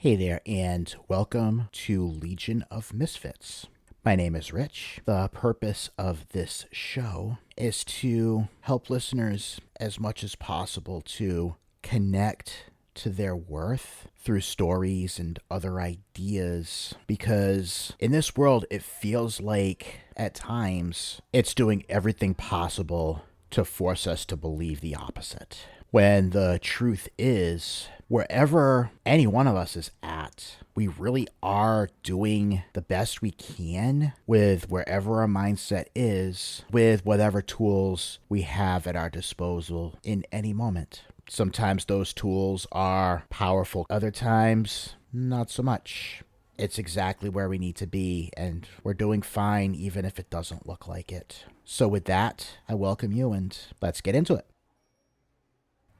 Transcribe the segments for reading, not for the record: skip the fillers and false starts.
Hey there, and welcome to Legion of Misfits. My name is Rich. The purpose of this show is to help listeners as much as possible to connect to their worth through stories and other ideas, because in this world it feels like at times it's doing everything possible to force us to believe the opposite, when the truth is, wherever any one of us is at, we really are doing the best we can with wherever our mindset is, with whatever tools we have at our disposal in any moment. Sometimes those tools are powerful, other times, not so much. It's exactly where we need to be, and we're doing fine even if it doesn't look like it. So with that, I welcome you, and let's get into it.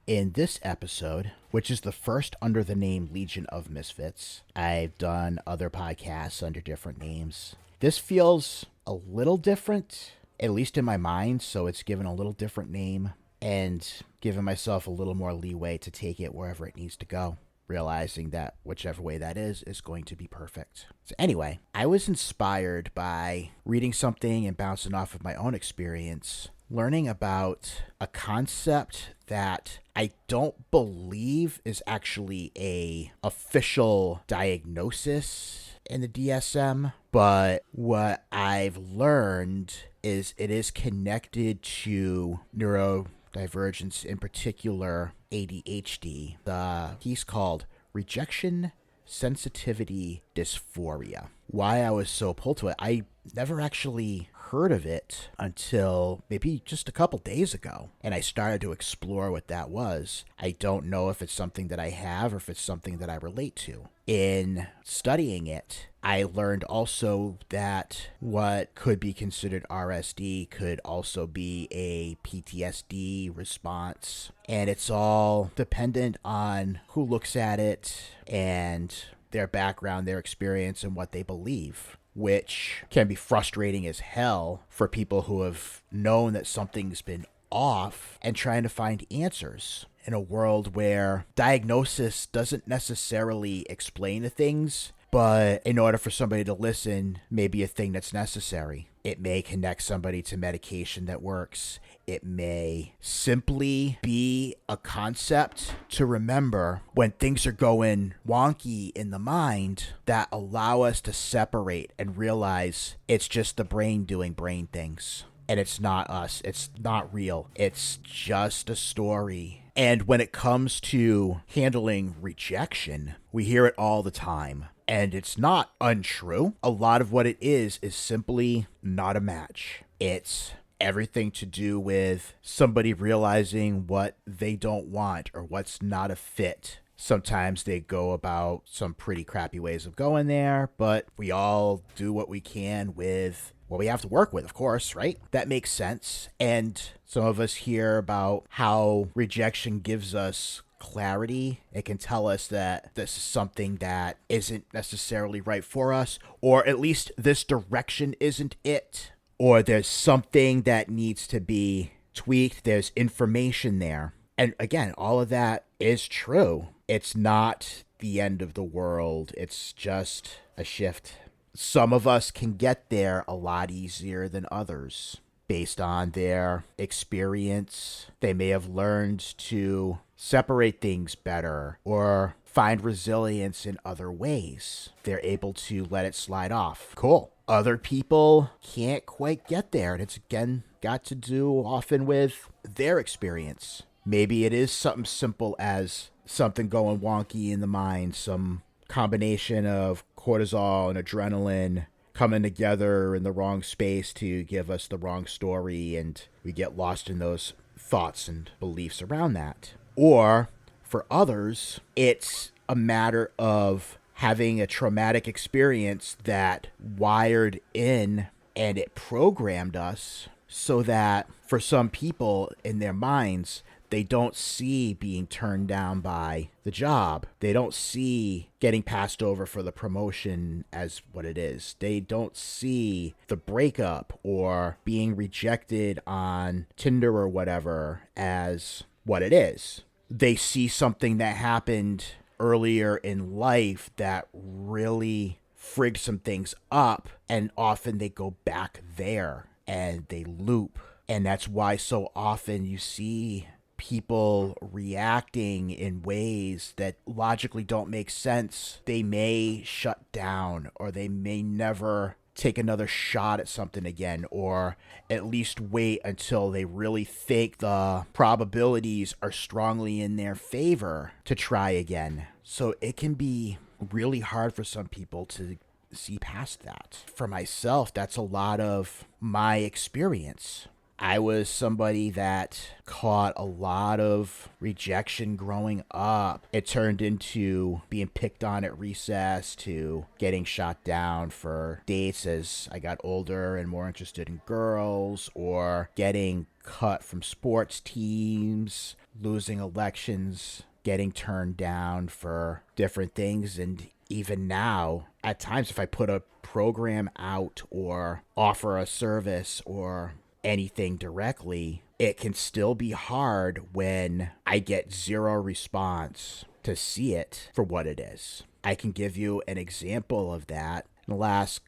In this episode, which is the first under the name Legion of Misfits, I've done other podcasts under different names. This feels a little different, at least in my mind, so it's given a little different name and given myself a little more leeway to take it wherever it needs to go, realizing that whichever way that is going to be perfect. So anyway, I was inspired by reading something and bouncing off of my own experience, learning about a concept that I don't believe is actually a official diagnosis in the DSM, but what I've learned is it is connected to neurodivergence, in particular ADHD. The piece called Rejection, Sensitivity, Dysphoria. Why I was so pulled to it, I never actually heard of it until maybe just a couple days ago, and I started to explore what that was. I don't know if it's something that I have or if it's something that I relate to. In studying it, I learned also that what could be considered RSD could also be a PTSD response, and it's all dependent on who looks at it and their background, their experience, and what they believe, which can be frustrating as hell for people who have known that something's been off and trying to find answers in a world where diagnosis doesn't necessarily explain the things, but in order for somebody to listen, may be a thing that's necessary. It may connect somebody to medication that works. It may simply be a concept to remember when things are going wonky in the mind that allow us to separate and realize it's just the brain doing brain things. And it's not us. It's not real. It's just a story. And when it comes to handling rejection, we hear it all the time. And it's not untrue. A lot of what it is simply not a match. It's everything to do with somebody realizing what they don't want or what's not a fit. Sometimes they go about some pretty crappy ways of going there, but we all do what we can with what we have to work with, of course, right? That makes sense. And some of us hear about how rejection gives us clarity. It can tell us that this is something that isn't necessarily right for us, or at least this direction isn't it, or there's something that needs to be tweaked. There's information there. And again, all of that is true. It's not the end of the world. It's just a shift. Some of us can get there a lot easier than others based on their experience. They may have learned to separate things better or find resilience in other ways. They're able to let it slide off. Cool. Other people can't quite get there, and it's again got to do often with their experience. Maybe it is something simple as something going wonky in the mind, some combination of cortisol and adrenaline coming together in the wrong space to give us the wrong story, and we get lost in those thoughts and beliefs around that. Or for others, it's a matter of having a traumatic experience that wired in and it programmed us so that for some people in their minds, they don't see being turned down by the job. They don't see getting passed over for the promotion as what it is. They don't see the breakup or being rejected on Tinder or whatever as what it is. They see something that happened earlier in life that really frigged some things up, and often they go back there and they loop. And that's why so often you see people reacting in ways that logically don't make sense. They may shut down, or they may never take another shot at something again, or at least wait until they really think the probabilities are strongly in their favor to try again. So it can be really hard for some people to see past that. For myself, that's a lot of my experience. I was somebody that caught a lot of rejection growing up. It turned into being picked on at recess, to getting shot down for dates as I got older and more interested in girls, or getting cut from sports teams, losing elections, getting turned down for different things. And even now, at times, if I put a program out or offer a service or anything directly, it can still be hard when I get zero response to see it for what it is. I can give you an example of that. In the last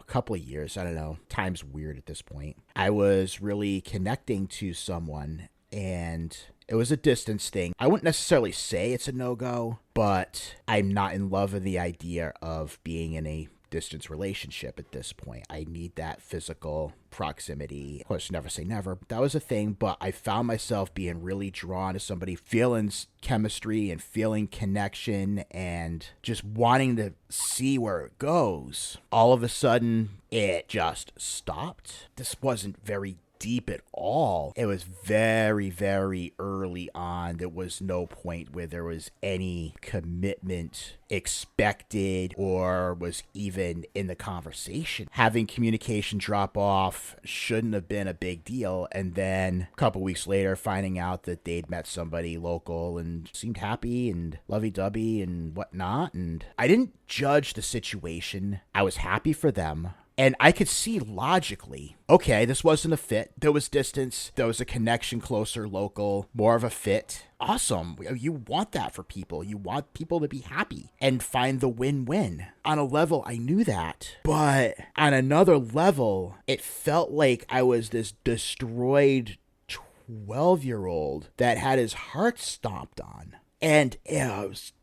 couple of years, I don't know, time's weird at this point, I was really connecting to someone, and it was a distance thing. I wouldn't necessarily say it's a no-go, but I'm not in love with the idea of being in a distance relationship at this point. I need that physical proximity. Of course, never say never. That was a thing, but I found myself being really drawn to somebody, feeling chemistry and feeling connection and just wanting to see where it goes. All of a sudden, it just stopped. This wasn't very deep at all. It was very, very early on. There was no point where there was any commitment expected or was even in the conversation. Having communication drop off shouldn't have been a big deal. And then a couple weeks later, finding out that they'd met somebody local and seemed happy and lovey-dovey and whatnot. And I didn't judge the situation. I was happy for them. And I could see logically, okay, this wasn't a fit. There was distance. There was a connection, closer, local, more of a fit. Awesome. You want that for people. You want people to be happy and find the win-win. On a level, I knew that. But on another level, it felt like I was this destroyed 12-year-old that had his heart stomped on. And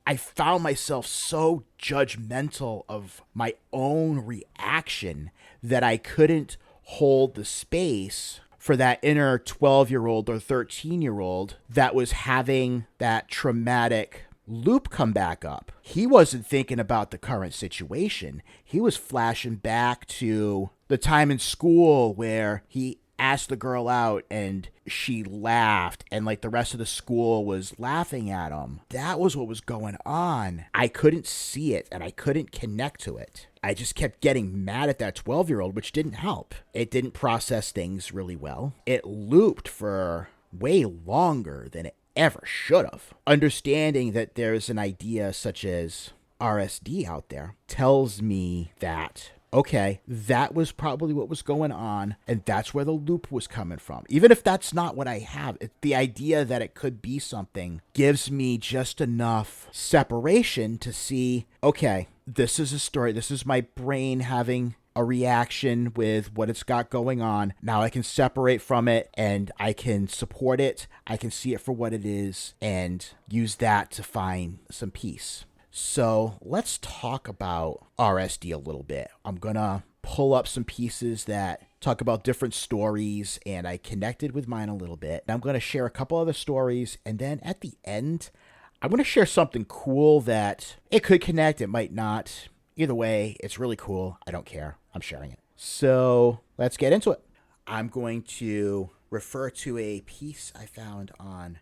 I found myself so judgmental of my own reaction that I couldn't hold the space for that inner 12-year-old or 13-year-old that was having that traumatic loop come back up. He wasn't thinking about the current situation. He was flashing back to the time in school where he asked the girl out and she laughed and like the rest of the school was laughing at him. That was what was going on. I couldn't see it and I couldn't connect to it. I just kept getting mad at that 12-year-old, which didn't help. It didn't process things really well. It looped for way longer than it ever should have. Understanding that there's an idea such as RSD out there tells me that okay, that was probably what was going on, and that's where the loop was coming from. Even if that's not what I have, the idea that it could be something gives me just enough separation to see, okay, this is a story. This is my brain having a reaction with what it's got going on. Now I can separate from it, and I can support it. I can see it for what it is, and use that to find some peace. So let's talk about RSD a little bit. I'm going to pull up some pieces that talk about different stories, and I connected with mine a little bit. I'm going to share a couple other stories, and then at the end, I'm going to share something cool that it could connect, it might not. Either way, it's really cool. I don't care. I'm sharing it. So let's get into it. I'm going to refer to a piece I found on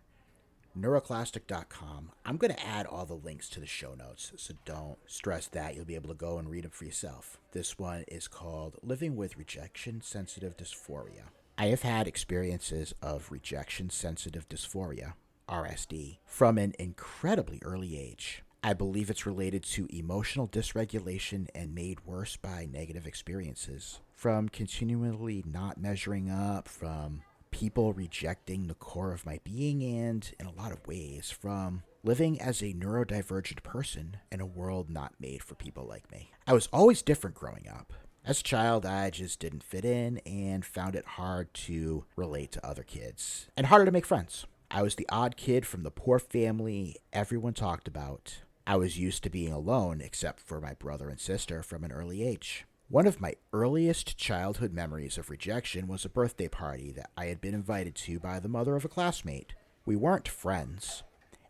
neuroclastic.com. I'm going to add all the links to the show notes, so don't stress that. You'll be able to go and read them for yourself. This one is called Living with Rejection Sensitive Dysphoria. I have had experiences of rejection sensitive dysphoria, RSD, from an incredibly early age. I believe it's related to emotional dysregulation and made worse by negative experiences, from continually not measuring up, from people rejecting the core of my being, and in a lot of ways from living as a neurodivergent person in a world not made for people like me. I was always different growing up. As a child, I just didn't fit in and found it hard to relate to other kids and harder to make friends. I was the odd kid from the poor family everyone talked about. I was used to being alone except for my brother and sister from an early age. One of my earliest childhood memories of rejection was a birthday party that I had been invited to by the mother of a classmate. We weren't friends,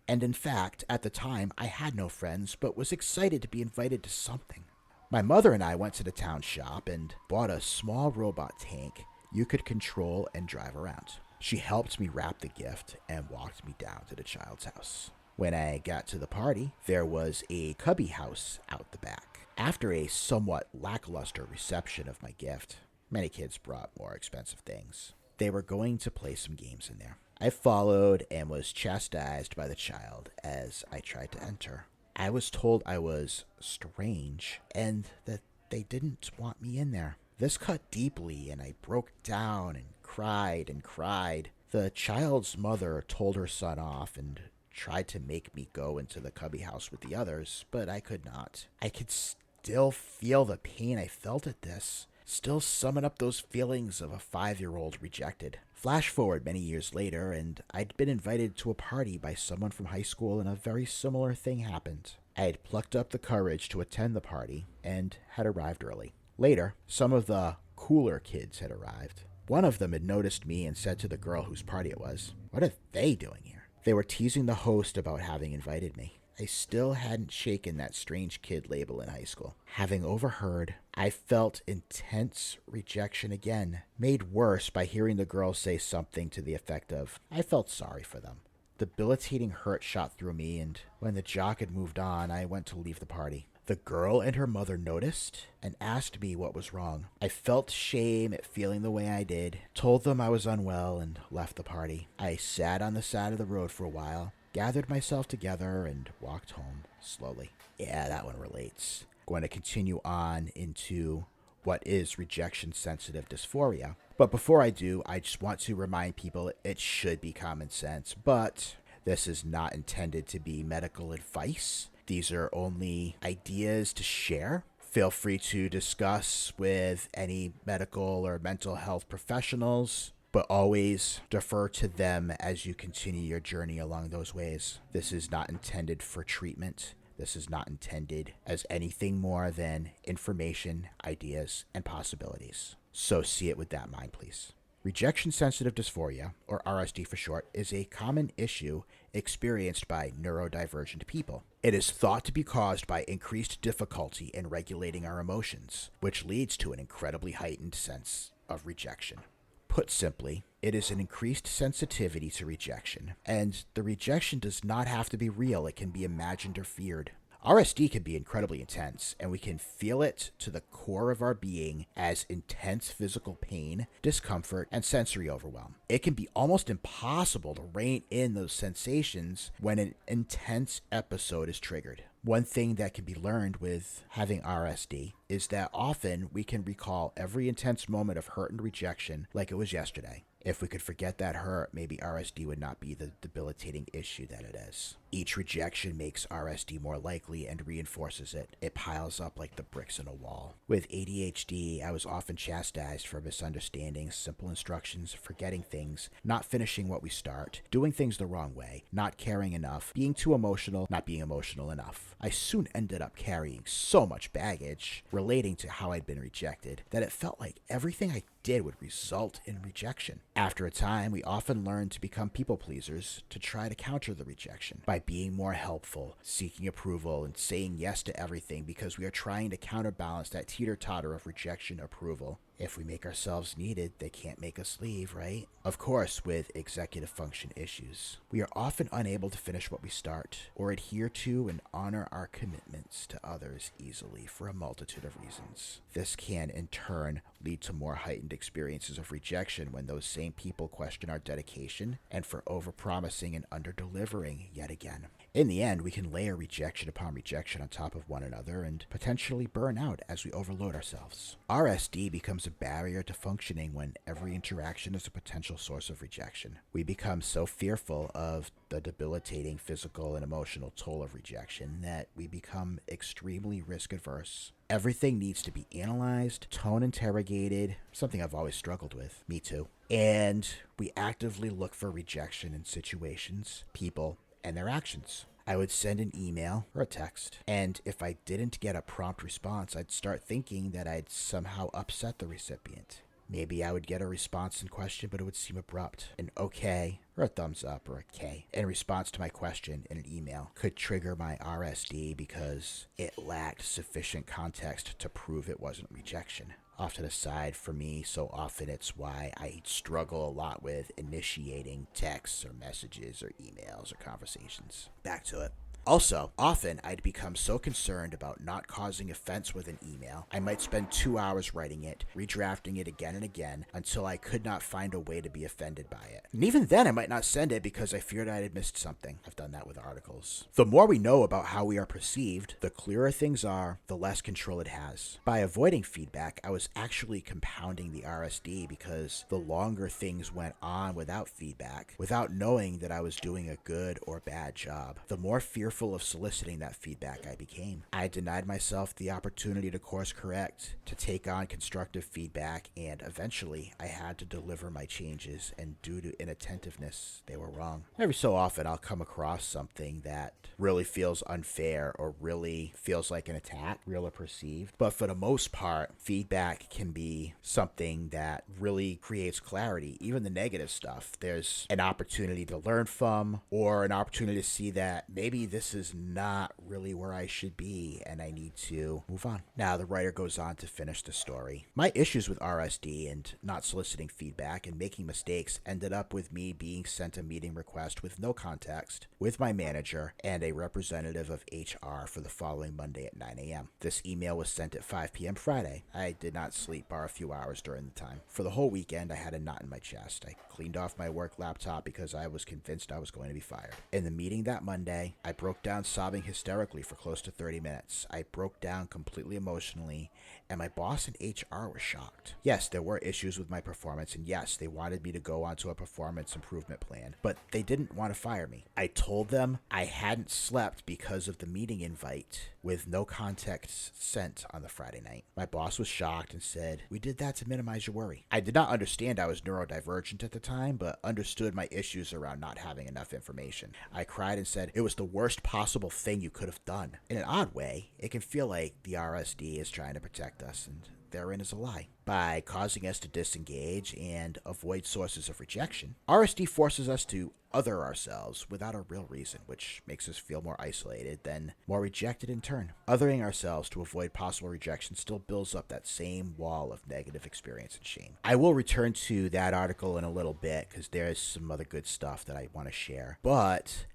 and in fact, at the time, I had no friends but was excited to be invited to something. My mother and I went to the town shop and bought a small robot tank you could control and drive around. She helped me wrap the gift and walked me down to the child's house. When I got to the party, there was a cubby house out the back. After a somewhat lackluster reception of my gift, many kids brought more expensive things. They were going to play some games in there. I followed and was chastised by the child as I tried to enter. I was told I was strange and that they didn't want me in there. This cut deeply and I broke down and cried and cried. The child's mother told her son off and tried to make me go into the cubby house with the others, but I could not. I could still feel the pain I felt at this, still summon up those feelings of a 5-year-old rejected. Flash forward many years later, and I'd been invited to a party by someone from high school, and a very similar thing happened. I had plucked up the courage to attend the party and had arrived early. Later, some of the cooler kids had arrived. One of them had noticed me and said to the girl whose party it was, "What are they doing here?" They were teasing the host about having invited me. I still hadn't shaken that strange kid label in high school. Having overheard, I felt intense rejection again, made worse by hearing the girl say something to the effect of, I felt sorry for them. Debilitating hurt shot through me, and when the jock had moved on, I went to leave the party. The girl and her mother noticed and asked me what was wrong. I felt shame at feeling the way I did, told them I was unwell, and left the party. I sat on the side of the road for a while, gathered myself together, and walked home slowly. Yeah, that one relates. Going to continue on into what is rejection-sensitive dysphoria. But before I do, I just want to remind people it should be common sense, but this is not intended to be medical advice. These are only ideas to share. Feel free to discuss with any medical or mental health professionals, but always defer to them as you continue your journey along those ways. This is not intended for treatment. This is not intended as anything more than information, ideas, and possibilities. So see it with that in mind, please. Rejection-sensitive dysphoria, or RSD for short, is a common issue experienced by neurodivergent people. It is thought to be caused by increased difficulty in regulating our emotions, which leads to an incredibly heightened sense of rejection. Put simply, it is an increased sensitivity to rejection, and the rejection does not have to be real. It can be imagined or feared. RSD can be incredibly intense, and we can feel it to the core of our being as intense physical pain, discomfort, and sensory overwhelm. It can be almost impossible to rein in those sensations when an intense episode is triggered. One thing that can be learned with having RSD is that often we can recall every intense moment of hurt and rejection like it was yesterday. If we could forget that hurt, maybe RSD would not be the debilitating issue that it is. Each rejection makes RSD more likely and reinforces it. It piles up like the bricks in a wall. With ADHD, I was often chastised for misunderstanding simple instructions, forgetting things, not finishing what we start, doing things the wrong way, not caring enough, being too emotional, not being emotional enough. I soon ended up carrying so much baggage relating to how I'd been rejected that it felt like everything I did would result in rejection. After a time, we often learn to become people pleasers to try to counter the rejection by being more helpful, seeking approval, and saying yes to everything because we are trying to counterbalance that teeter-totter of rejection approval. If we make ourselves needed, they can't make us leave, right? Of course, with executive function issues, we are often unable to finish what we start or adhere to and honor our commitments to others easily for a multitude of reasons. This can, in turn, lead to more heightened experiences of rejection when those same people question our dedication and for overpromising and underdelivering yet again. In the end, we can layer rejection upon rejection on top of one another and potentially burn out as we overload ourselves. RSD becomes a barrier to functioning when every interaction is a potential source of rejection. We become so fearful of the debilitating physical and emotional toll of rejection that we become extremely risk averse. Everything needs to be analyzed, tone interrogated, something I've always struggled with. Me too. And we actively look for rejection in situations, people, and their actions. I would send an email or a text, and if I didn't get a prompt response, I'd start thinking that I'd somehow upset the recipient. Maybe I would get a response in question, but it would seem abrupt. An okay, or a thumbs up, or a K, in response to my question in an email could trigger my RSD because it lacked sufficient context to prove it wasn't rejection. Off to the side, for me, so often it's why I struggle a lot with initiating texts or messages or emails or conversations. Back to it. Also, often I'd become so concerned about not causing offense with an email, I might spend 2 hours writing it, redrafting it again and again, until I could not find a way to be offended by it. And even then I might not send it because I feared I had missed something. I've done that with articles. The more we know about how we are perceived, the clearer things are, the less control it has. By avoiding feedback, I was actually compounding the RSD because the longer things went on without feedback, without knowing that I was doing a good or bad job, the more fearful of soliciting that feedback I became. I denied myself the opportunity to course correct, to take on constructive feedback, and eventually I had to deliver my changes, and due to inattentiveness, they were wrong. Every so often I'll come across something that really feels unfair or really feels like an attack, real or perceived. But for the most part, feedback can be something that really creates clarity. Even the negative stuff, there's an opportunity to learn from, or an opportunity to see that maybe this is not really where I should be and I need to move on. Now, the writer goes on to finish the story. My issues with RSD and not soliciting feedback and making mistakes ended up with me being sent a meeting request with no context with my manager and a representative of HR for the following Monday at 9 a.m. This email was sent at 5 p.m. Friday. I did not sleep bar a few hours during the time. For the whole weekend, I had a knot in my chest. I cleaned off my work laptop because I was convinced I was going to be fired. In the meeting that Monday, I broke down sobbing hysterically for close to 30 minutes. I broke down completely emotionally, and my boss and HR were shocked. Yes, there were issues with my performance, and yes, they wanted me to go onto a performance improvement plan, but they didn't want to fire me. I told them I hadn't slept because of the meeting invite with no context sent on the Friday night. My boss was shocked and said, "We did that to minimize your worry." I did not understand I was neurodivergent at the time, but understood my issues around not having enough information. I cried and said, "It was the worst possible thing you could have done." In an odd way, it can feel like the RSD is trying to protect us, and therein is a lie. By causing us to disengage and avoid sources of rejection, RSD forces us to other ourselves without a real reason, which makes us feel more isolated, then more rejected in turn. Othering ourselves to avoid possible rejection still builds up that same wall of negative experience and shame. I will return to that article in a little bit because there's some other good stuff that I want to share, but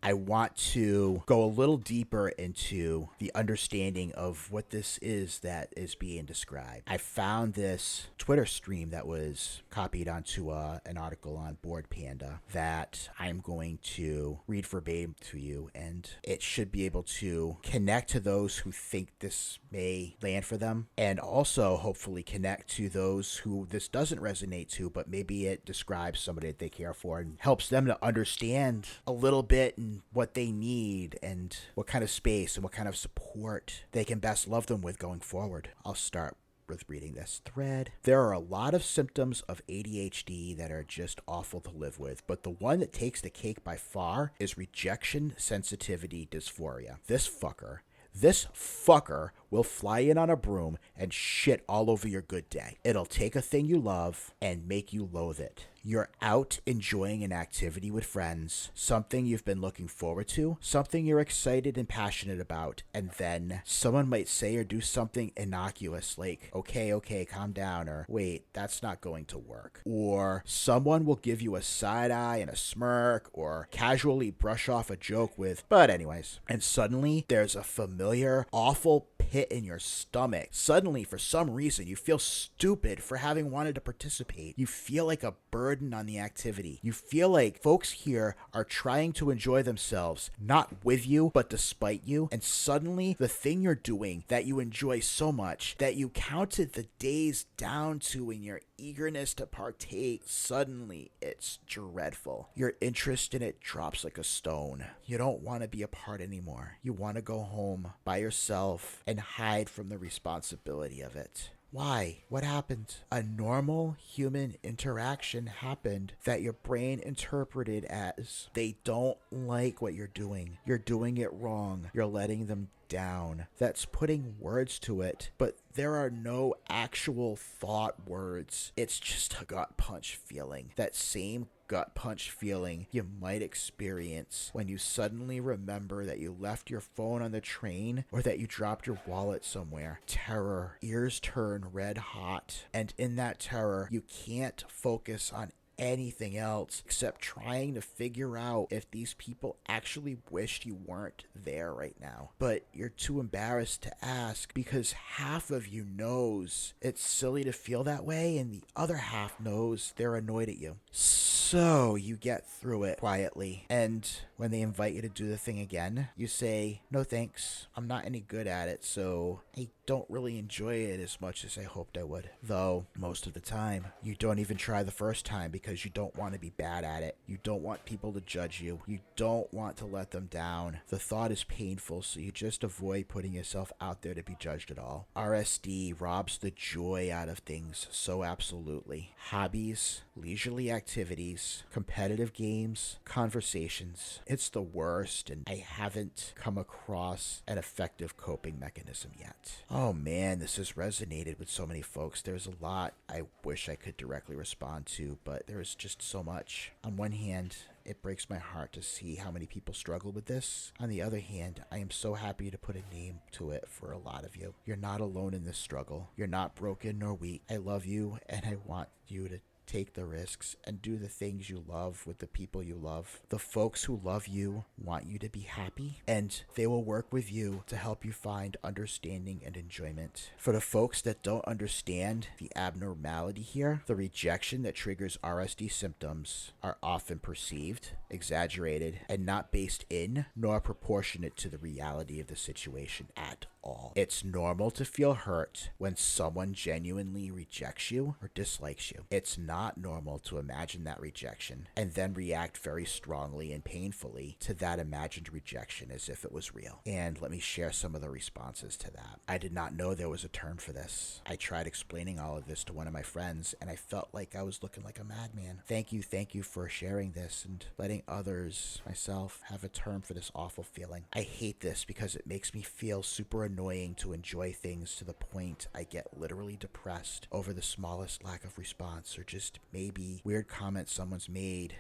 I want to go a little deeper into the understanding of what this is that is being described. I found this Twitter stream that was copied onto an article on Board Panda that I'm going to read verbatim to you, and it should be able to connect to those who think this may land for them, and also hopefully connect to those who this doesn't resonate to, but maybe it describes somebody that they care for and helps them to understand a little bit and what they need and what kind of space and what kind of support they can best love them with going forward. I'll start with reading this thread. There are a lot of symptoms of ADHD that are just awful to live with, but the one that takes the cake by far is rejection sensitivity dysphoria. This fucker will fly in on a broom and shit all over your good day. It'll take a thing you love and make you loathe it. You're out enjoying an activity with friends, something you've been looking forward to, something you're excited and passionate about, and then someone might say or do something innocuous like, okay, calm down, or wait, that's not going to work. Or someone will give you a side eye and a smirk, or casually brush off a joke with, but anyways. And suddenly there's a familiar, awful pit in your stomach. Suddenly, for some reason, you feel stupid for having wanted to participate. You feel like a burden on the activity. You feel like folks here are trying to enjoy themselves, not with you, but despite you. And suddenly, the thing you're doing that you enjoy so much, that you counted the days down to in your eagerness to partake, suddenly it's dreadful. Your interest in it drops like a stone. You don't want to be a part anymore. You want to go home by yourself and hide from the responsibility of it. Why? What happened? A normal human interaction happened that your brain interpreted as they don't like what you're doing. You're doing it wrong. You're letting them down. That's putting words to it, but there are no actual thought words. It's just a gut punch feeling. That same gut punch feeling you might experience when you suddenly remember that you left your phone on the train or that you dropped your wallet somewhere. Terror. Ears turn red hot. And in that terror, you can't focus on anything else except trying to figure out if these people actually wished you weren't there right now. But you're too embarrassed to ask because half of you knows it's silly to feel that way and the other half knows they're annoyed at you. So you get through it quietly, and when they invite you to do the thing again, you say, no thanks, I'm not any good at it, so I don't really enjoy it as much as I hoped I would. Though, most of the time, you don't even try the first time because you don't want to be bad at it. You don't want people to judge you. You don't want to let them down. The thought is painful, so you just avoid putting yourself out there to be judged at all. RSD robs the joy out of things so absolutely. Hobbies, leisurely activities, competitive games, conversations. It's the worst, and I haven't come across an effective coping mechanism yet. Oh man, this has resonated with so many folks. There's a lot I wish I could directly respond to, but there's just so much. On one hand, it breaks my heart to see how many people struggle with this. On the other hand, I am so happy to put a name to it for a lot of you. You're not alone in this struggle. You're not broken nor weak. I love you, and I want you to take the risks and do the things you love with the people you love. The folks who love you want you to be happy, and they will work with you to help you find understanding and enjoyment. For the folks that don't understand the abnormality here, the rejection that triggers RSD symptoms are often perceived, exaggerated, and not based in nor proportionate to the reality of the situation at all. It's normal to feel hurt when someone genuinely rejects you or dislikes you. It's not normal to imagine that rejection and then react very strongly and painfully to that imagined rejection as if it was real. And let me share some of the responses to that. I did not know there was a term for this. I tried explaining all of this to one of my friends and I felt like I was looking like a madman. Thank you for sharing this and letting others, myself, have a term for this awful feeling. I hate this because it makes me feel super annoying to enjoy things to the point I get literally depressed over the smallest lack of response or just maybe weird comments someone's made.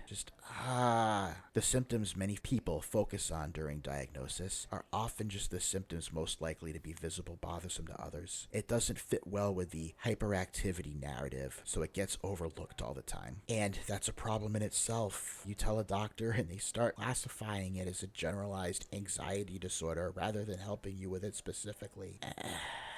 The symptoms many people focus on during diagnosis are often just the symptoms most likely to be visible bothersome to others. It doesn't fit well with the hyperactivity narrative, so it gets overlooked all the time. And that's a problem in itself. You tell a doctor and they start classifying it as a generalized anxiety disorder rather than helping you with it specifically.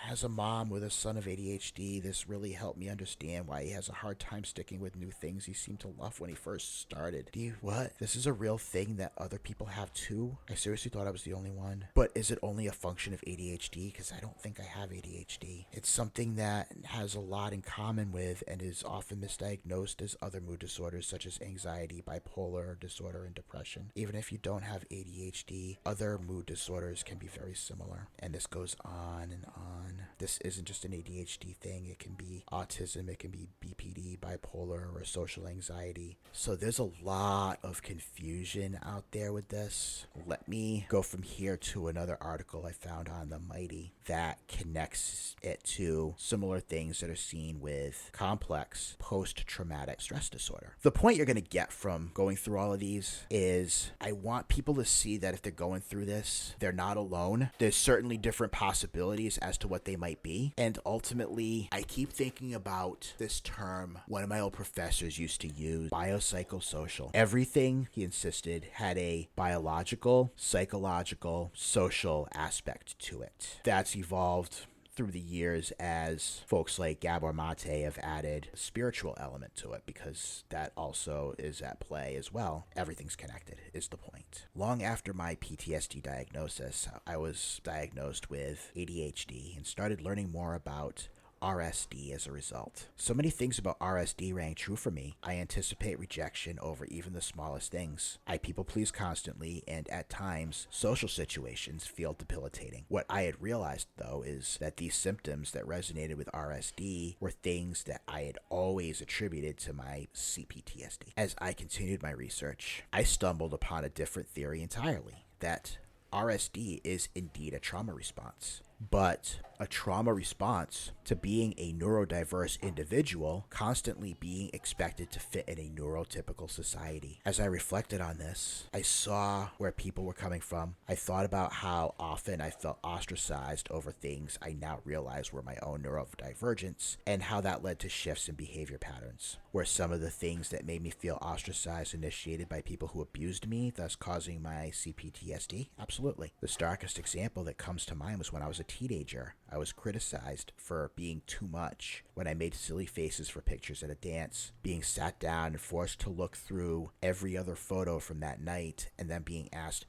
As a mom with a son of ADHD, this really helped me understand why he has a hard time sticking with new things he seemed to love when he first started. What? This is a real thing that other people have too? I seriously thought I was the only one. But is it only a function of ADHD? Because I don't think I have ADHD. It's something that has a lot in common with and is often misdiagnosed as other mood disorders such as anxiety, bipolar disorder, and depression. Even if you don't have ADHD, other mood disorders can be very similar. And this goes on and on. This isn't just an ADHD thing. It can be autism, it can be BPD, bipolar, or social anxiety. So there's a lot of confusion out there with this. Let me go from here to another article I found on the Mighty that connects it to similar things that are seen with complex post-traumatic stress disorder. The point you're going to get from going through all of these is I want people to see that if they're going through this, they're not alone. There's certainly different possibilities as to what what they might be. And ultimately, I keep thinking about this term one of my old professors used to use, biopsychosocial. Everything, he insisted, had a biological, psychological, social aspect to it. That's evolved through the years as folks like Gabor Mate have added a spiritual element to it, because that also is at play as well. Everything's connected is the point. Long after my PTSD diagnosis, I was diagnosed with ADHD and started learning more about RSD as a result. So many things about RSD rang true for me. I anticipate rejection over even the smallest things. I people please constantly, and at times, social situations feel debilitating. What I had realized, though, is that these symptoms that resonated with RSD were things that I had always attributed to my CPTSD. As I continued my research, I stumbled upon a different theory entirely, that RSD is indeed a trauma response. But a trauma response to being a neurodiverse individual, constantly being expected to fit in a neurotypical society. As I reflected on this, I saw where people were coming from. I thought about how often I felt ostracized over things I now realize were my own neurodivergence, and how that led to shifts in behavior patterns. Were some of the things that made me feel ostracized initiated by people who abused me, thus causing my CPTSD? Absolutely. The starkest example that comes to mind was when I was a teenager. I was criticized for being too much when I made silly faces for pictures at a dance, being sat down and forced to look through every other photo from that night, and then being asked,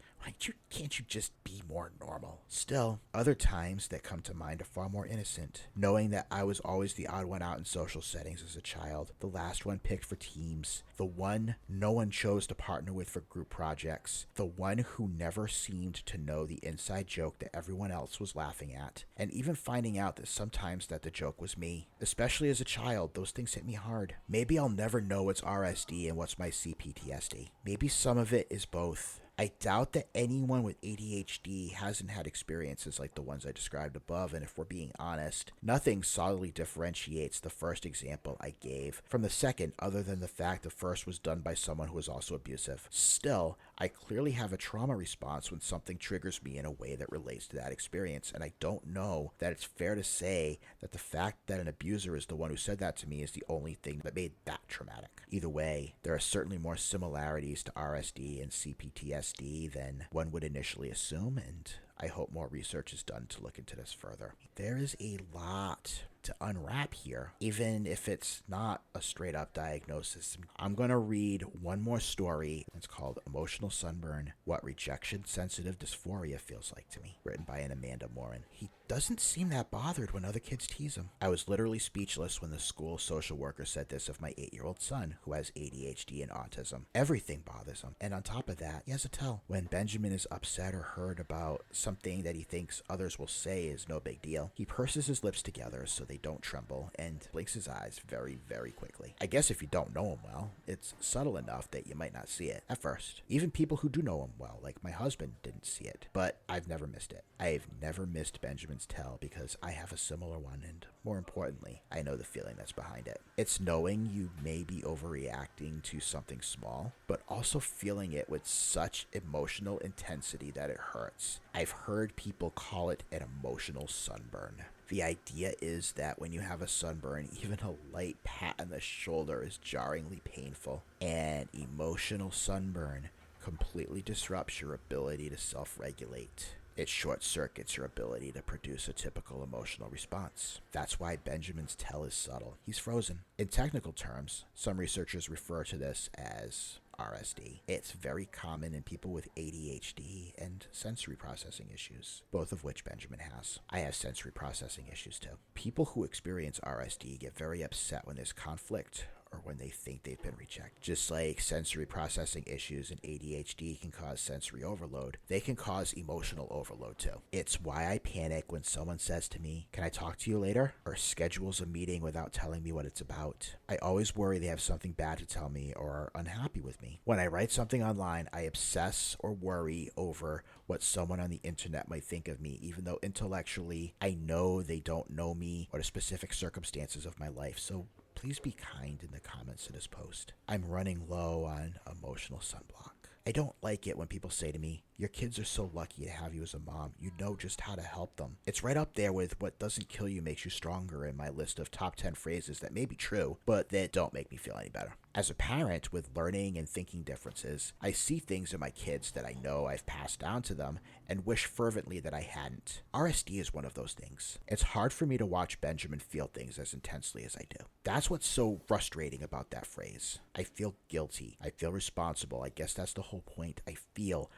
can't you just be more normal? Still, other times that come to mind are far more innocent. Knowing that I was always the odd one out in social settings as a child, the last one picked for teams, the one no one chose to partner with for group projects, the one who never seemed to know the inside joke that everyone else was laughing at, and even finding out that sometimes that the joke was me. Especially as a child, those things hit me hard. Maybe I'll never know what's RSD and what's my CPTSD. Maybe some of it is both. I doubt that anyone with ADHD hasn't had experiences like the ones I described above, and if we're being honest, nothing solidly differentiates the first example I gave from the second, other than the fact the first was done by someone who was also abusive. Still, I clearly have a trauma response when something triggers me in a way that relates to that experience, and I don't know that it's fair to say that the fact that an abuser is the one who said that to me is the only thing that made that traumatic. Either way, there are certainly more similarities to RSD and CPTSD than one would initially assume, and I hope more research is done to look into this further. There is a lot to unwrap here, even if it's not a straight up diagnosis. I'm going to read one more story. It's called Emotional Sunburn, What Rejection Sensitive Dysphoria Feels Like to Me, written by an Amanda Morin. He doesn't seem that bothered when other kids tease him. I was literally speechless when the school social worker said this of my 8-year-old son, who has ADHD and autism. Everything bothers him, and on top of that, he has a tell. When Benjamin is upset or hurt about something that he thinks others will say is no big deal, he purses his lips together so they don't tremble and blinks his eyes very, very quickly. I guess if you don't know him well, it's subtle enough that you might not see it at first. Even people who do know him well, like my husband, didn't see it, but I've never missed it. I've never missed Benjamin's tell because I have a similar one, and more importantly, I know the feeling that's behind it. It's knowing you may be overreacting to something small, but also feeling it with such emotional intensity that it hurts. I've heard people call it an emotional sunburn. The idea is that when you have a sunburn, even a light pat on the shoulder is jarringly painful. An emotional sunburn completely disrupts your ability to self-regulate. It short-circuits your ability to produce a typical emotional response. That's why Benjamin's tell is subtle. He's frozen. In technical terms, some researchers refer to this as RSD. It's very common in people with ADHD and sensory processing issues, both of which Benjamin has. I have sensory processing issues too. People who experience RSD get very upset when there's conflict or when they think they've been rejected. Just like sensory processing issues and ADHD can cause sensory overload, they can cause emotional overload too. It's why I panic when someone says to me, "Can I talk to you later?" or schedules a meeting without telling me what it's about. I always worry they have something bad to tell me or are unhappy with me. When I write something online, I obsess or worry over what someone on the internet might think of me, even though intellectually I know they don't know me or the specific circumstances of my life. So please be kind in the comments to this post. I'm running low on emotional sunblock. I don't like it when people say to me, Your kids are so lucky to have you as a mom. You know just how to help them. It's right up there with what doesn't kill you makes you stronger in my list of top 10 phrases that may be true, but that don't make me feel any better. As a parent with learning and thinking differences, I see things in my kids that I know I've passed down to them and wish fervently that I hadn't. RSD is one of those things. It's hard for me to watch Benjamin feel things as intensely as I do. That's what's so frustrating about that phrase. I feel guilty. I feel responsible. I guess that's the whole point. I feel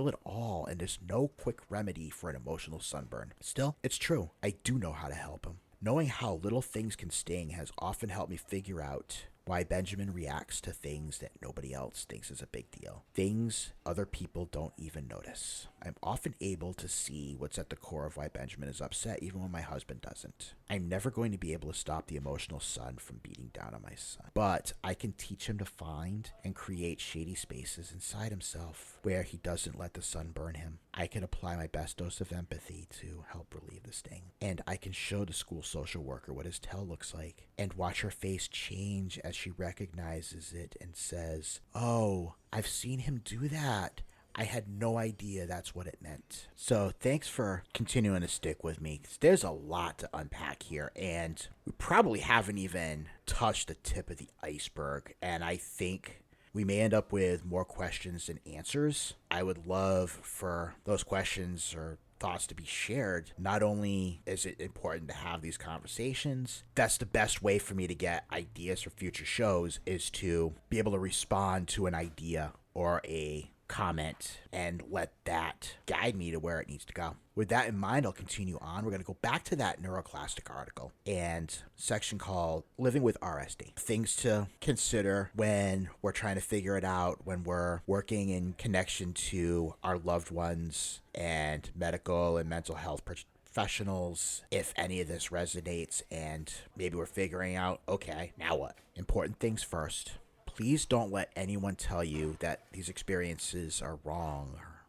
it all, and there's no quick remedy for an emotional sunburn. Still, it's true. I do know how to help him. Knowing how little things can sting has often helped me figure out why Benjamin reacts to things that nobody else thinks is a big deal. Things other people don't even notice. I'm often able to see what's at the core of why Benjamin is upset even when my husband doesn't. I'm never going to be able to stop the emotional sun from beating down on my son, but I can teach him to find and create shady spaces inside himself where he doesn't let the sun burn him. I can apply my best dose of empathy to help relieve the sting, and I can show the school social worker what his tell looks like and watch her face change as she recognizes it and says, "Oh, I've seen him do that. I had no idea that's what it meant." So thanks for continuing to stick with me. There's a lot to unpack here, and we probably haven't even touched the tip of the iceberg, and I think we may end up with more questions than answers. I would love for those questions or thoughts to be shared. Not only is it important to have these conversations, that's the best way for me to get ideas for future shows, is to be able to respond to an idea or a comment and let that guide me to where it needs to go. With that in mind, I'll continue on. We're going to go back to that neuroclastic article and section called Living with RSD. Things to consider when we're trying to figure it out, when we're working in connection to our loved ones and medical and mental health professionals, if any of this resonates, and maybe we're figuring out, okay, now what? Important things first. Please don't let anyone tell you that these experiences are wrong or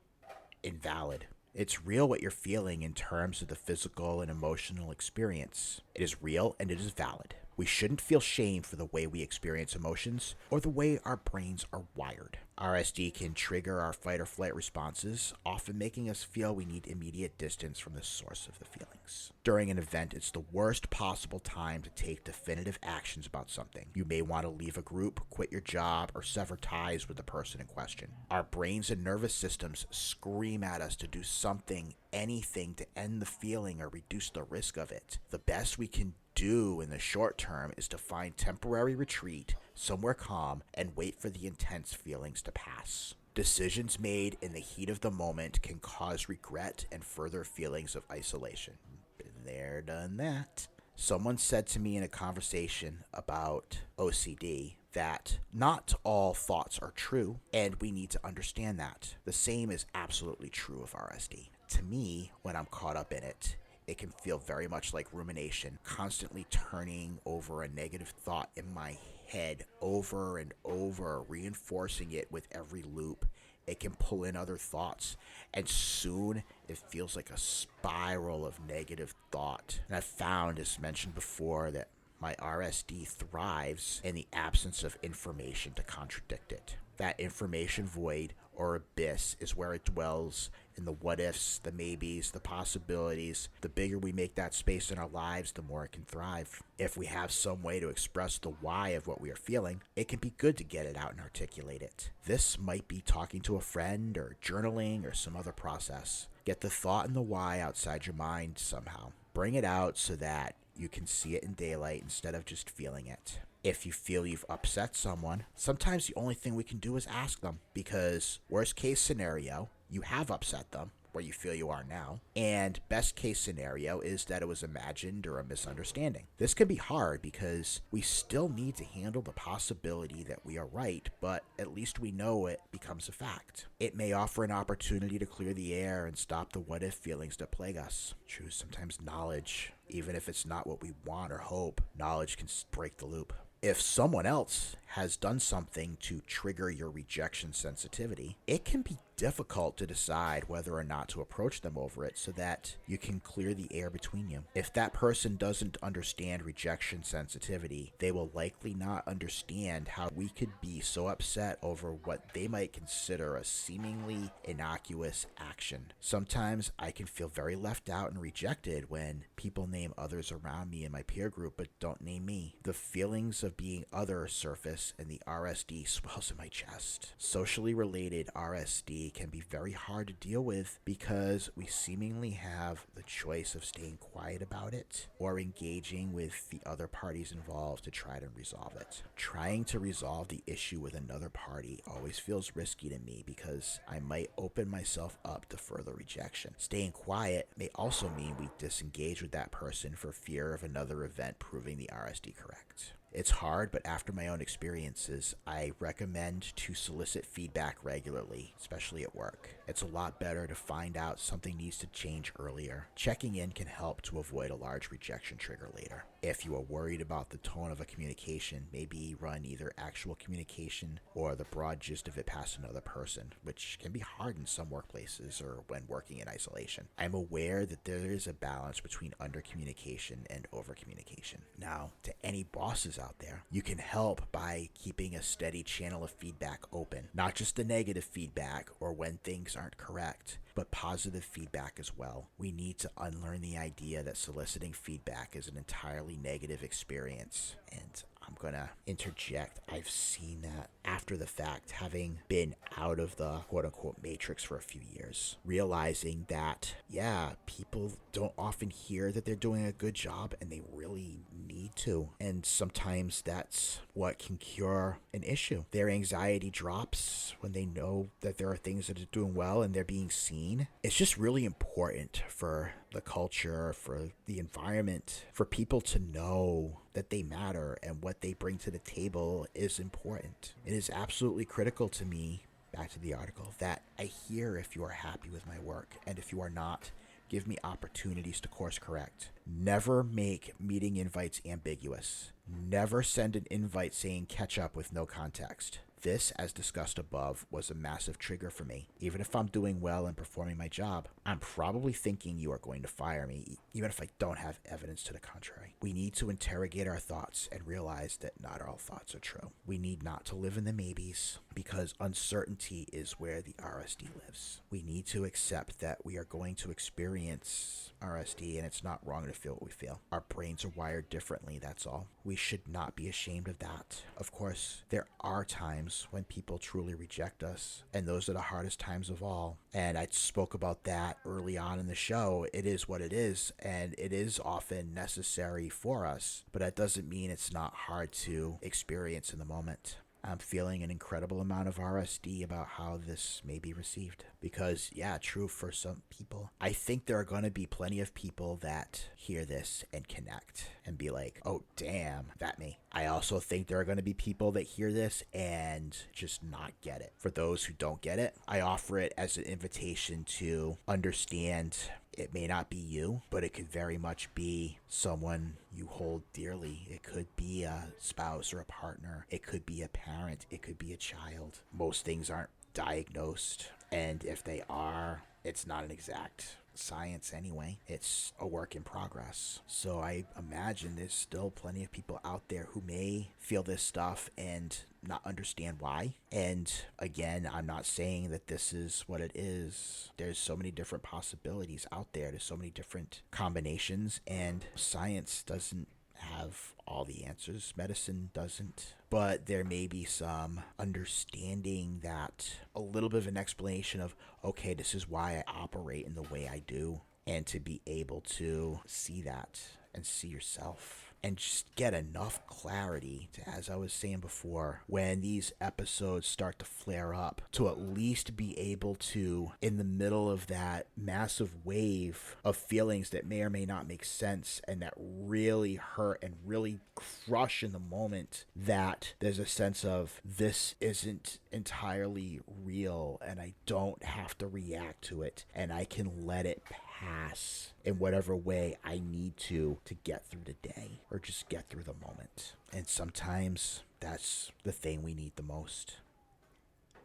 invalid. It's real what you're feeling in terms of the physical and emotional experience. It is real and it is valid. We shouldn't feel shame for the way we experience emotions or the way our brains are wired. RSD can trigger our fight or flight responses, often making us feel we need immediate distance from the source of the feelings. During an event, it's the worst possible time to take definitive actions about something. You may want to leave a group, quit your job, or sever ties with the person in question. Our brains and nervous systems scream at us to do something, anything to end the feeling or reduce the risk of it. The best we can do in the short term is to find temporary retreat, somewhere calm, and wait for the intense feelings to pass. Decisions made in the heat of the moment can cause regret and further feelings of isolation. Been there, done that. Someone said to me in a conversation about OCD that not all thoughts are true, and we need to understand that. The same is absolutely true of RSD. To me, when I'm caught up in it, it can feel very much like rumination, constantly turning over a negative thought in my head over and over, reinforcing it with every loop. It can pull in other thoughts, and soon it feels like a spiral of negative thought. And I've found, as mentioned before, that my RSD thrives in the absence of information to contradict it. That information void or abyss is where it dwells in the what ifs, the maybes, the possibilities. The bigger we make that space in our lives, the more it can thrive. If we have some way to express the why of what we are feeling, it can be good to get it out and articulate it. This might be talking to a friend or journaling or some other process. Get the thought and the why outside your mind somehow. Bring it out so that you can see it in daylight instead of just feeling it. If you feel you've upset someone, sometimes the only thing we can do is ask them, because worst case scenario, you have upset them, where you feel you are now, and best case scenario is that it was imagined or a misunderstanding. This can be hard because we still need to handle the possibility that we are right, but at least we know it becomes a fact. It may offer an opportunity to clear the air and stop the what if feelings that plague us. Choose sometimes knowledge, even if it's not what we want or hope. Knowledge can break the loop. If someone else has done something to trigger your rejection sensitivity, it can be difficult to decide whether or not to approach them over it so that you can clear the air between you. If that person doesn't understand rejection sensitivity, they will likely not understand how we could be so upset over what they might consider a seemingly innocuous action. Sometimes I can feel very left out and rejected when people name others around me in my peer group but don't name me. The feelings of being other surface and the RSD swells in my chest. Socially related RSD can be very hard to deal with because we seemingly have the choice of staying quiet about it or engaging with the other parties involved to try to resolve it. Trying to resolve the issue with another party always feels risky to me because I might open myself up to further rejection. Staying quiet may also mean we disengage with that person for fear of another event proving the RSD correct. It's hard, but after my own experiences, I recommend to solicit feedback regularly, especially at work. It's a lot better to find out something needs to change earlier. Checking in can help to avoid a large rejection trigger later. If you are worried about the tone of a communication, maybe run either actual communication or the broad gist of it past another person, which can be hard in some workplaces or when working in isolation. I'm aware that there is a balance between under-communication and over-communication. Now, to any bosses out there, you can help by keeping a steady channel of feedback open. Not just the negative feedback or when things aren't correct, but positive feedback as well. We need to unlearn the idea that soliciting feedback is an entirely negative experience. And I'm gonna interject, I've seen that after the fact, having been out of the quote-unquote matrix for a few years, realizing that, yeah, people don't often hear that they're doing a good job and they really need to. And sometimes that's what can cure an issue. Their anxiety drops when they know that there are things that are doing well and they're being seen. It's just really important for the culture, for the environment, for people to know that they matter and what they bring to the table is important. It is absolutely critical to me, back to the article, that I hear if you are happy with my work, and if you are not, give me opportunities to course correct. Never make meeting invites ambiguous. Never send an invite saying catch up with no context. This, as discussed above, was a massive trigger for me. Even if I'm doing well and performing my job, I'm probably thinking you are going to fire me, even if I don't have evidence to the contrary. We need to interrogate our thoughts and realize that not all thoughts are true. We need not to live in the maybes, because uncertainty is where the RSD lives. We need to accept that we are going to experience RSD, and it's not wrong to feel what we feel. Our brains are wired differently, that's all. We should not be ashamed of that. Of course, there are times when people truly reject us, and those are the hardest times of all. And I spoke about that early on in the show. It is what it is, and it is often necessary for us, but that doesn't mean it's not hard to experience in the moment. I'm feeling an incredible amount of RSD about how this may be received. Because, yeah, true for some people. I think there are going to be plenty of people that hear this and connect and be like, oh, damn, that me. I also think there are going to be people that hear this and just not get it. For those who don't get it, I offer it as an invitation to understand it may not be you, but it could very much be someone you hold dearly. It could be a spouse or a partner. It could be a parent. It could be a child. Most things aren't diagnosed, and if they are, it's not an exact science anyway. It's a work in progress. So I imagine there's still plenty of people out there who may feel this stuff and not understand why. And again, I'm not saying that this is what it is. There's so many different possibilities out there. There's so many different combinations, and science doesn't have all the answers. Medicine doesn't. But there may be some understanding that a little bit of an explanation of, okay, this is why I operate in the way I do, and to be able to see that and see yourself and just get enough clarity to, as I was saying before, when these episodes start to flare up, to at least be able to, in the middle of that massive wave of feelings that may or may not make sense and that really hurt and really crush in the moment, that there's a sense of this isn't entirely real and I don't have to react to it and I can let it pass in whatever way I need to get through the day or just get through the moment. And sometimes that's the thing we need the most.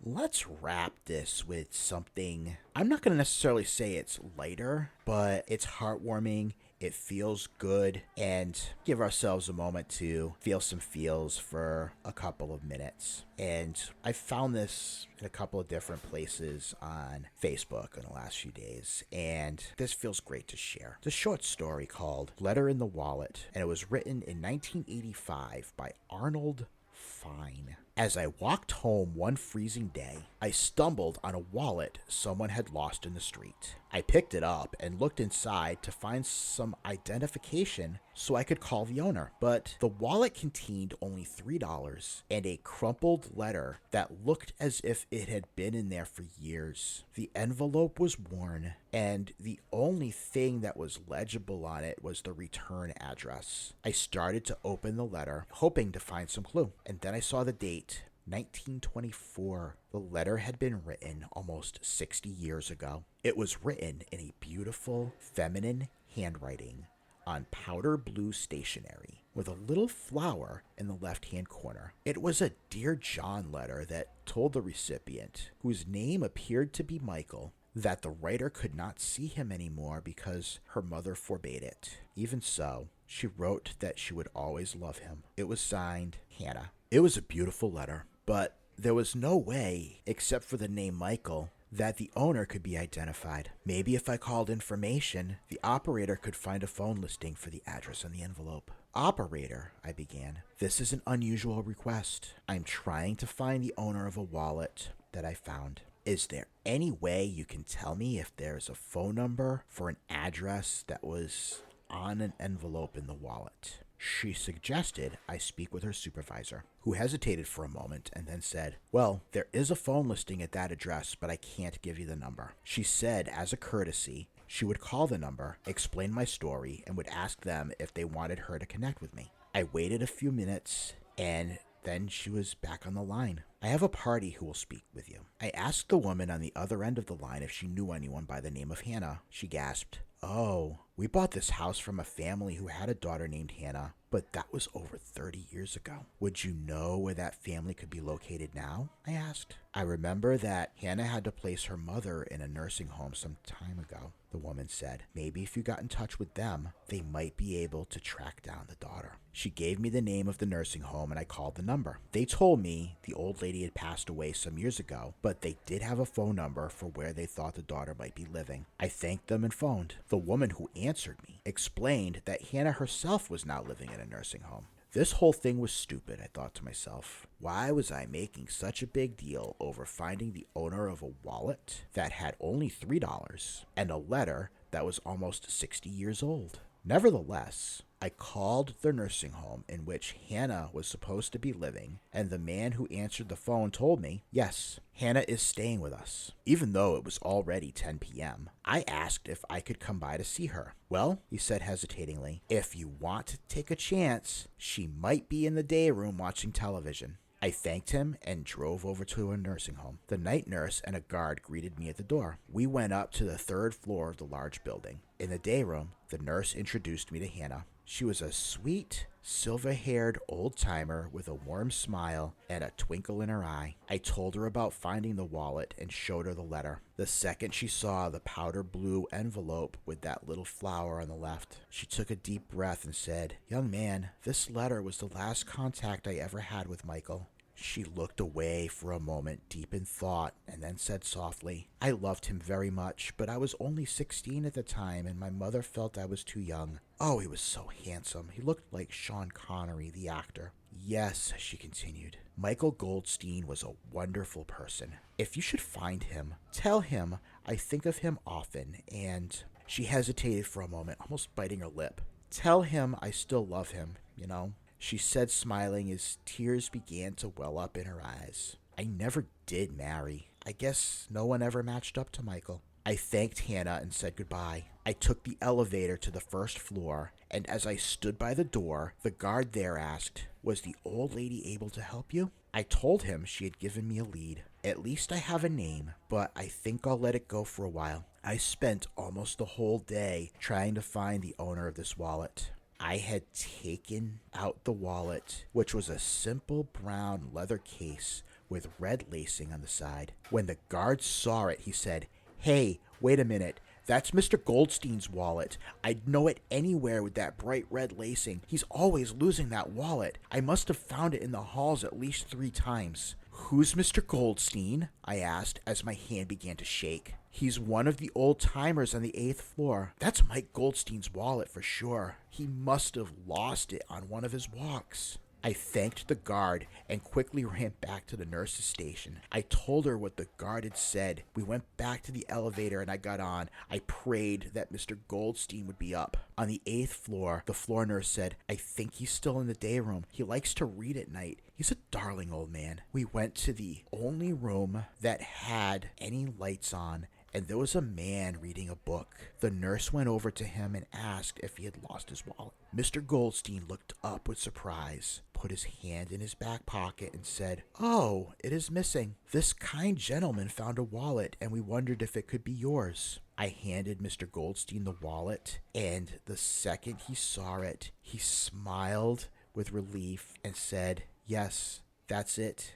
Let's wrap this with something. I'm not going to necessarily say it's lighter, but it's heartwarming. It feels good, and give ourselves a moment to feel some feels for a couple of minutes. And I found this in a couple of different places on Facebook in the last few days, and this feels great to share. It's a short story called Letter in the Wallet, and it was written in 1985 by Arnold Fine. As I walked home one freezing day, I stumbled on a wallet someone had lost in the street. I picked it up and looked inside to find some identification so I could call the owner, but the wallet contained only $3 and a crumpled letter that looked as if it had been in there for years. The envelope was worn, and the only thing that was legible on it was the return address. I started to open the letter, hoping to find some clue, and then I saw the date. 1924. The letter had been written almost 60 years ago. It was written in a beautiful, feminine handwriting on powder blue stationery with a little flower in the left-hand corner. It was a Dear John letter that told the recipient, whose name appeared to be Michael, that the writer could not see him anymore because her mother forbade it. Even so, she wrote that she would always love him. It was signed Hannah. It was a beautiful letter, but there was no way, except for the name Michael, that the owner could be identified. Maybe if I called information, the operator could find a phone listing for the address on the envelope. Operator, I began, this is an unusual request. I'm trying to find the owner of a wallet that I found. Is there any way you can tell me if there's a phone number for an address that was on an envelope in the wallet? She suggested I speak with her supervisor, who hesitated for a moment and then said, well, there is a phone listing at that address, but I can't give you the number. She said, as a courtesy, she would call the number, explain my story, and would ask them if they wanted her to connect with me. I waited a few minutes, and then she was back on the line. I have a party who will speak with you. I asked the woman on the other end of the line if she knew anyone by the name of Hannah. She gasped, oh, we bought this house from a family who had a daughter named Hannah, but that was over 30 years ago. Would you know where that family could be located now? I asked. I remember that Hannah had to place her mother in a nursing home some time ago, the woman said. Maybe if you got in touch with them, they might be able to track down the daughter. She gave me the name of the nursing home and I called the number. They told me the old lady had passed away some years ago, but they did have a phone number for where they thought the daughter might be living. I thanked them and phoned. The woman who answered me explained that Hannah herself was now living in a nursing home. This whole thing was stupid, I thought to myself. Why was I making such a big deal over finding the owner of a wallet that had only $3 and a letter that was almost 60 years old? Nevertheless, I called the nursing home in which Hannah was supposed to be living, and the man who answered the phone told me, yes, Hannah is staying with us. Even though it was already 10 p.m., I asked if I could come by to see her. Well, he said hesitatingly, if you want to take a chance, she might be in the day room watching television. I thanked him and drove over to a nursing home. The night nurse and a guard greeted me at the door. We went up to the third floor of the large building. In the day room, the nurse introduced me to Hannah. She was a sweet, silver-haired old-timer with a warm smile and a twinkle in her eye. I told her about finding the wallet and showed her the letter. The second she saw the powder blue envelope with that little flower on the left, she took a deep breath and said, young man, this letter was the last contact I ever had with Michael. She looked away for a moment, deep in thought, and then said softly, I loved him very much, but I was only 16 at the time, and my mother felt I was too young. Oh, he was so handsome. He looked like Sean Connery, the actor. Yes, she continued, Michael Goldstein was a wonderful person. If you should find him, tell him I think of him often, and... She hesitated for a moment, almost biting her lip. Tell him I still love him, you know? She said, smiling as tears began to well up in her eyes. I never did marry. I guess no one ever matched up to Michael. I thanked Hannah and said goodbye. I took the elevator to the first floor, and as I stood by the door, the guard there asked, was the old lady able to help you? I told him she had given me a lead. At least I have a name, but I think I'll let it go for a while. I spent almost the whole day trying to find the owner of this wallet. I had taken out the wallet, which was a simple brown leather case with red lacing on the side. When the guard saw it, he said, "Hey, wait a minute. That's Mr. Goldstein's wallet. I'd know it anywhere with that bright red lacing. He's always losing that wallet. I must have found it in the halls at least 3 times. Who's Mr. Goldstein? I asked as my hand began to shake. He's one of the old timers on the 8th floor. That's Mike Goldstein's wallet for sure. He must have lost it on one of his walks. I thanked the guard and quickly ran back to the nurse's station. I told her what the guard had said. We went back to the elevator and I got on. I prayed that Mr. Goldstein would be up. On the 8th floor, the floor nurse said, "I think he's still in the day room. He likes to read at night. He's a darling old man." We went to the only room that had any lights on, and there was a man reading a book. The nurse went over to him and asked if he had lost his wallet. Mr. Goldstein looked up with surprise, put his hand in his back pocket, and said, "Oh, it is missing. This kind gentleman found a wallet, and we wondered if it could be yours." I handed Mr. Goldstein the wallet, and the second he saw it, he smiled with relief and said, "Yes, that's it.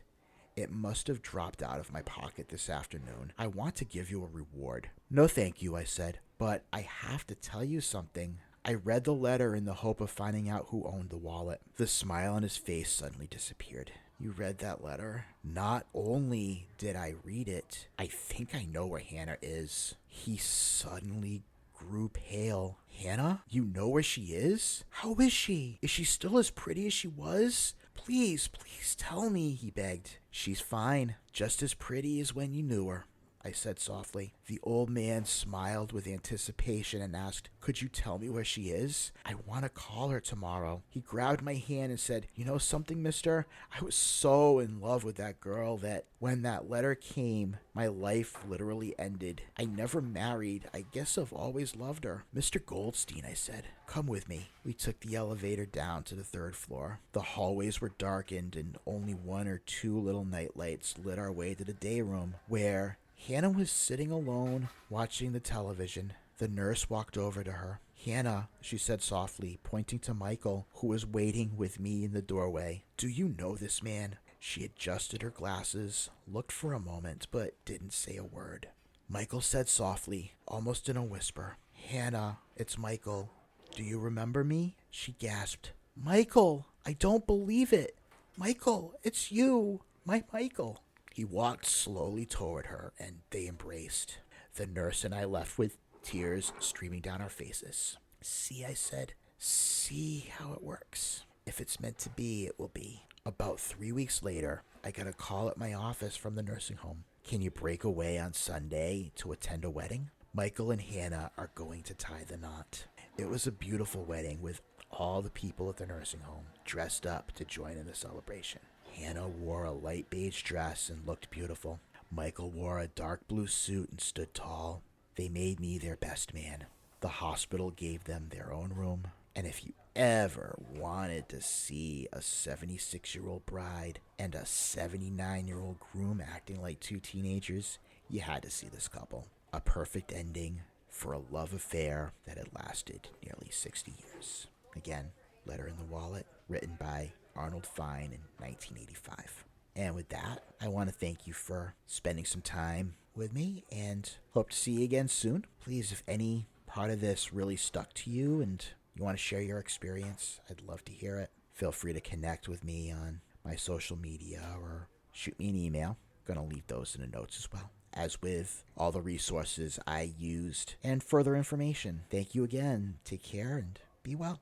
It must have dropped out of my pocket this afternoon. I want to give you a reward." "No, thank you," I said, "but I have to tell you something. I read the letter in the hope of finding out who owned the wallet." The smile on his face suddenly disappeared. "You read that letter?" "Not only did I read it, I think I know where Hannah is." He suddenly grew pale. "Hannah? You know where she is? How is she? Is she still as pretty as she was? Please tell me," he begged. "She's fine, just as pretty as when you knew her," I said softly. The old man smiled with anticipation and asked, "Could you tell me where she is? I want to call her tomorrow." He grabbed my hand and said, "You know something, mister? I was so in love with that girl that when that letter came, my life literally ended. I never married. I guess I've always loved her." "Mr. Goldstein," I said, "come with me." We took the elevator down to the 3rd floor. The hallways were darkened and only 1 or 2 little night lights lit our way to the day room, where Hannah was sitting alone, watching the television. The nurse walked over to her. "Hannah," she said softly, pointing to Michael, who was waiting with me in the doorway. "Do you know this man?" She adjusted her glasses, looked for a moment, but didn't say a word. Michael said softly, almost in a whisper, "Hannah, it's Michael. Do you remember me?" She gasped. "Michael, I don't believe it. Michael, it's you. My Michael." He walked slowly toward her, and they embraced. The nurse and I left with tears streaming down our faces. "See," I said, "see how it works. If it's meant to be, it will be." About 3 weeks later, I got a call at my office from the nursing home. "Can you break away on Sunday to attend a wedding? Michael and Hannah are going to tie the knot." It was a beautiful wedding with all the people at the nursing home dressed up to join in the celebration. Hannah wore a light beige dress and looked beautiful. Michael wore a dark blue suit and stood tall. They made me their best man. The hospital gave them their own room. And if you ever wanted to see a 76-year-old bride and a 79-year-old groom acting like 2 teenagers, you had to see this couple. A perfect ending for a love affair that had lasted nearly 60 years. Again, Letter in the Wallet, written by Arnold Fine in 1985. And with that, I want to thank you for spending some time with me and hope to see you again soon. Please, if any part of this really stuck to you and you want to share your experience, I'd love to hear it. Feel free to connect with me on my social media or shoot me an email. I'm going to leave those in the notes as well, as with all the resources I used and further information. Thank you again. Take care and be well.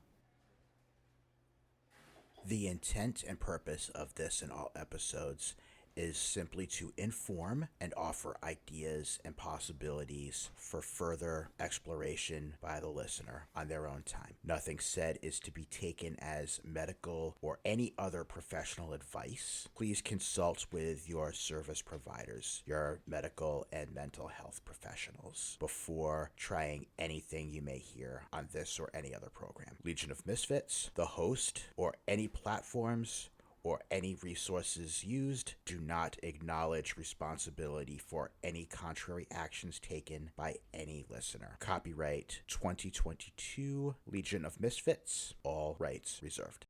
The intent and purpose of this and all episodes is simply to inform and offer ideas and possibilities for further exploration by the listener on their own time. Nothing said is to be taken as medical or any other professional advice. Please consult with your service providers, your medical and mental health professionals, before trying anything you may hear on this or any other program. Legion of Misfits, the host, or any platforms or any resources used do not acknowledge responsibility for any contrary actions taken by any listener. Copyright 2022 Legion of Misfits, all rights reserved.